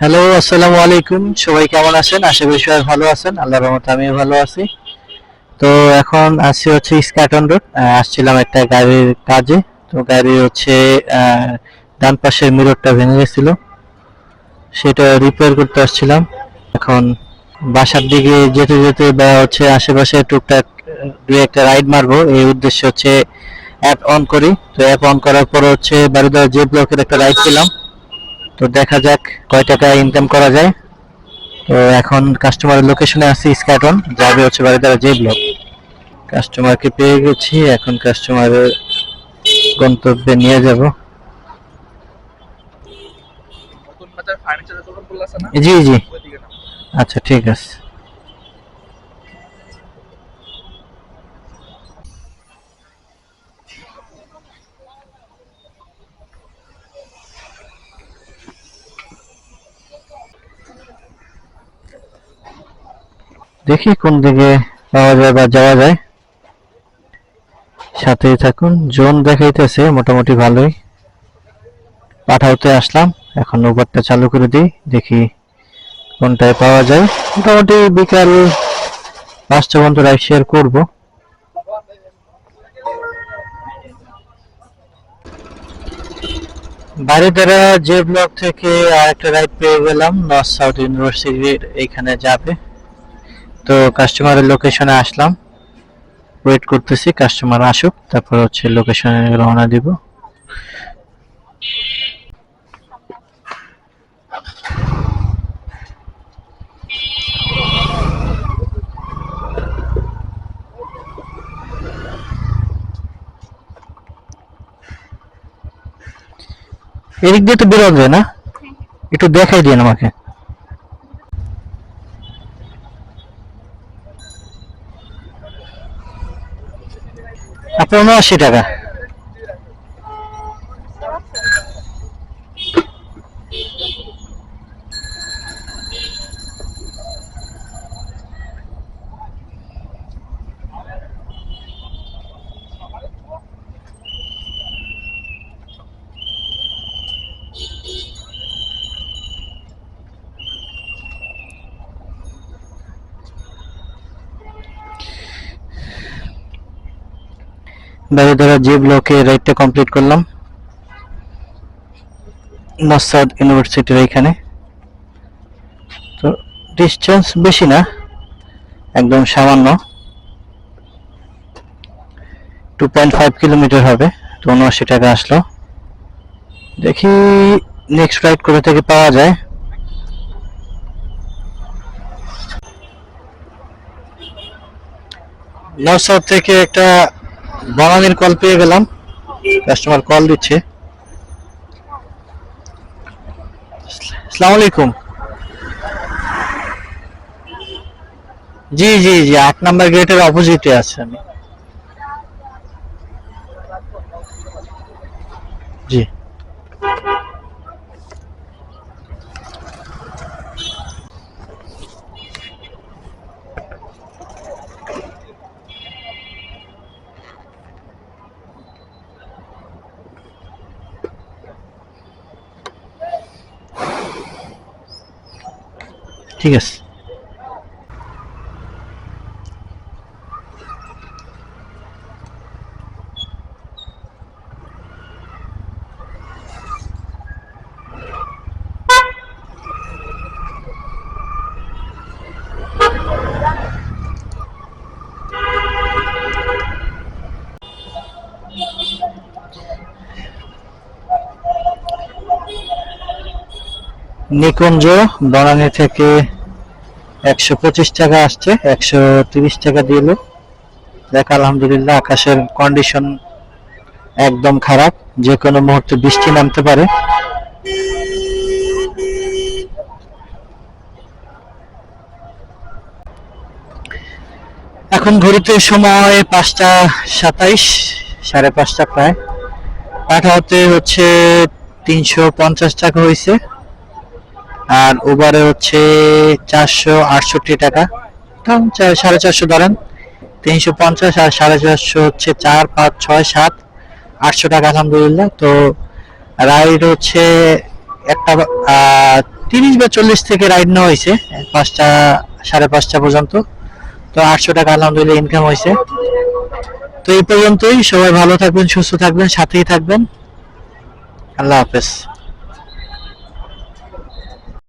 Hello, আসসালামু আলাইকুম। সবাই কেমন আছেন? আশা করি সবাই ভালো আছেন। আল্লাহর রহমতে আমিও ভালো আছি। তো এখন আছি হচ্ছে স্কাটন রোড। আসছিলাম একটা গাড়ির কাজে। তো গাড়ি হচ্ছে ডান পাশের মিররটা ভেঙে গেছিল, সেটা রিপেয়ার করতে আসছিলাম। এখন বাসার দিকে যেতে যেতে বা হচ্ছে আশেপাশে টুকটাক দুই একটা রাইড মারবো, এই উদ্দেশ্যে হচ্ছে অ্যাপ অন করি। তো অ্যাপ অন করার পর হচ্ছে বারিধারা জে ব্লকের একটা রাইড পেলাম। তো দেখা যাক কয় টাকা ইনকাম করা যায়। তো এখন কাস্টমারের লোকেশনে আছি, স্ক্যাটন যাবে হচ্ছে বারিধারা জে ব্লক। কাস্টমারকে পেয়ে গেছি, এখন কাস্টমারের গন্তব্যে নিয়ে যাব। জি জি, আচ্ছা ঠিক আছে। দেখি কোন দিকে পাওয়া যায় বা যাওয়া যায়, সাথেই থাকুন। জোন দেখাইতেছে মোটামুটি ভালোই। পাঠাওতে আসলাম, এখন উবারটা চালু করে দিই, দেখি কোনটায় পাওয়া যায়। মোটামুটি বিকাল 5টা পর্যন্ত রাইড শেয়ার করবো। বারিধারা জে ব্লক থেকে আরেকটা রাইড পেয়ে গেলাম, নর্থ সাউথ ইউনিভার্সিটির এইখানে যাবে। তো কাস্টমারের লোকেশনে আসলাম, ওয়েট করতেছি কাস্টমার আসুক, তারপর হচ্ছে লোকেশনে রওনা দিব। এদিক দিয়ে তো বেরোনো যায় না, একটু দেখাই দিন আমাকে। আপনার 79 টাকা। বারিধারা জে ব্লকে রাইডটা কমপ্লিট করলাম, নর্থ সাউথ ইউনিভার্সিটির এইখানে। তো ডিস্টেন্স বেশি না, একদম সামান্য, 2.5 কিলোমিটার হবে। তো 79 টাকা আসলো। দেখি নেক্সট রাইড কোথা থেকে পাওয়া যায়। নর্থ সাউথ থেকে একটা বনানীর কল পেয়ে গেলাম, কাস্টমার কল দিচ্ছে। আসসালামু আলাইকুম। জি জি জি, 8 নম্বর গেটের অপোজিটে আছে আমি। জি ঠিক আছে। নিকুঞ্জ বনানী থেকে 125 টাকা আসছে, 130 টাকা দিল। দেখ আলহামদুলিল্লাহ, আকাশের কন্ডিশন একদম খারাপ, যে কোনো মুহূর্তে বৃষ্টি নামতে পারে। এখন ঘড়িতে সময় 5টা 27, 5:30 প্রায়। পাঠাতে হচ্ছে 350 টাকা হয়েছে, আর উবারে হচ্ছে 468 টাকা। 450 ধরেন, 350 আর 450 হচ্ছে 4, 5, 6, 7, 800 টাকা আলহামদুলিল্লাহ। তো রাইড হচ্ছে একটা 30 বা 40 থেকে রাইড নেওয়া হয়েছে 5টা 5:30 পর্যন্ত। তো 800 টাকা আলহামদুলিল্লাহ ইনকাম হয়েছে। তো এই পর্যন্তই, সবাই ভালো থাকবেন, সুস্থ থাকবেন, সাথেই থাকবেন। আল্লাহ হাফেজ।